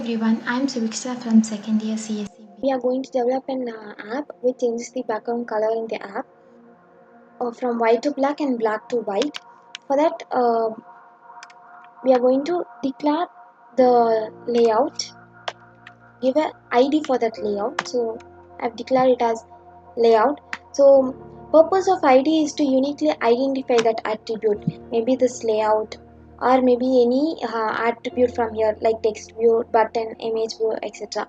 Everyone, I'm Suviksha from second year CSE. We are going to develop an app which changes the background color in the app from white to black and black to white. For that, we are going to declare the layout, give an ID for that layout. So I've declared it as layout. So purpose of ID is to uniquely identify that attribute, maybe this layout or maybe any attribute from here like text view, button, image view, etc.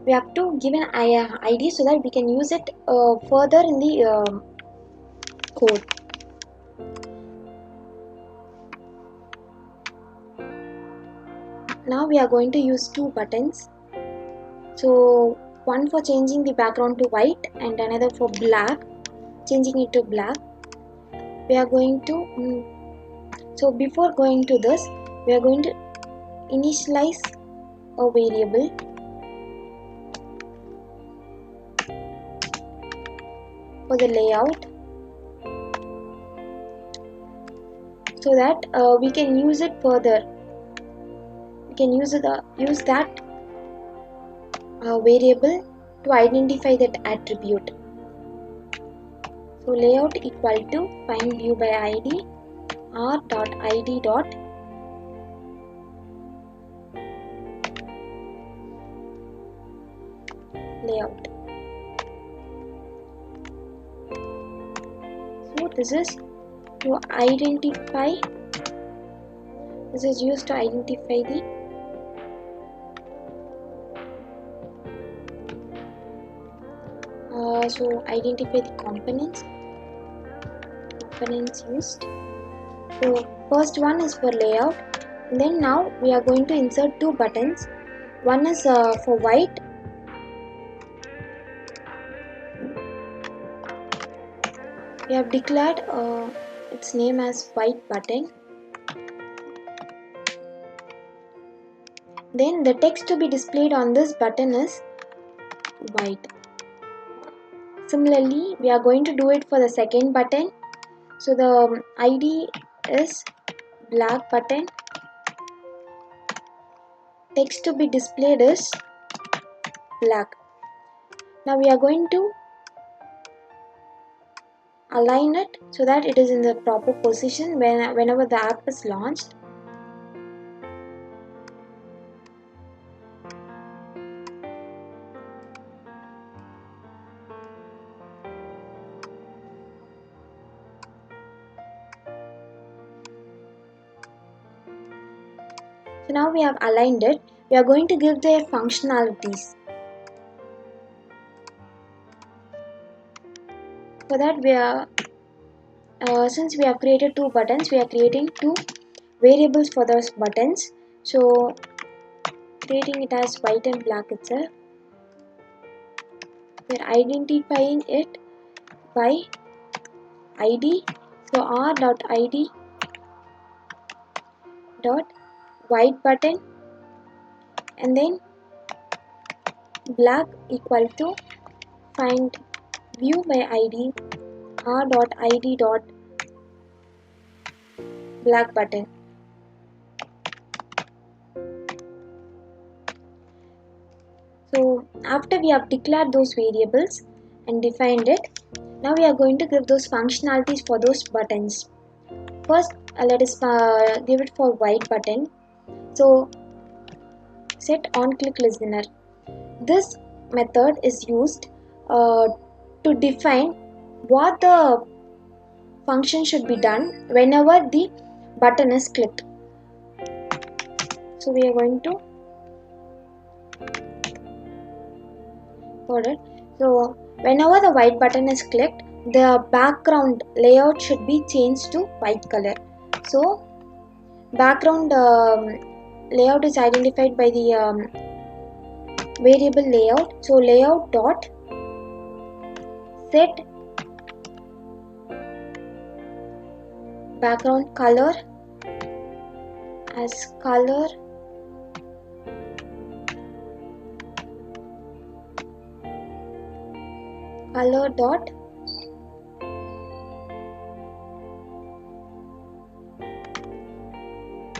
We have to give an ID so that we can use it further in the code. Now we are going to use two buttons. So one for changing the background to white and another for black, changing it to black. We are going to so before going to this, we are going to initialize a variable for the layout so that we can use it further. We can use that variable to identify that attribute. So layout equal to find view by id r.id dot layout. So this is to identify. This is used to identify the identify the components used. So first one is for layout. And then now we are going to insert two buttons. One is for white. We have declared its name as white button. Then the text to be displayed on this button is white. Similarly, we are going to do it for the second button. So the ID is black button. Text to be displayed is black. Now we are going to align it so that it is in the proper position whenever the app is launched. So now we have aligned it. We are going to give their functionalities. For that we are since we have created two buttons, we are creating two variables for those buttons. So creating it as white and black itself. We are identifying it by ID. So r.id dot white button and then black equal to find view by id r.id dot black button. So after we have declared those variables and defined it, now we are going to give those functionalities for those buttons. First let us give it for white button. So set on click listener. This method is used to define what the function should be done whenever the button is clicked. So we are going to code it. So whenever the white button is clicked, the background layout should be changed to white color. So background layout is identified by the variable layout. So layout dot set background color as color dot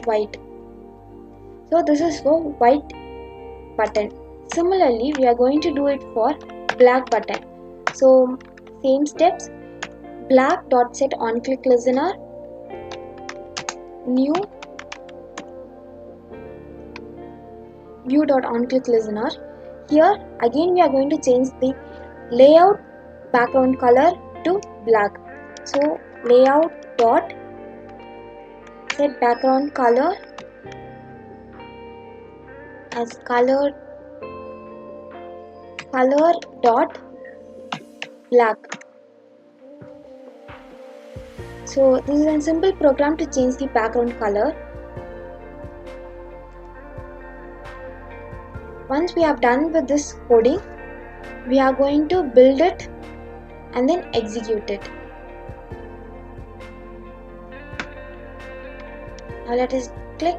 white. So this is for white button. Similarly, we are going to do it for black button. So same steps, black dot set on click listener, new view dot on click listener. Here again we are going to change the layout background color to black. So layout dot set background color as color dot black. So this is a simple program to change the background color. Once we have done with this coding, we are going to build it and then execute it. Now let us click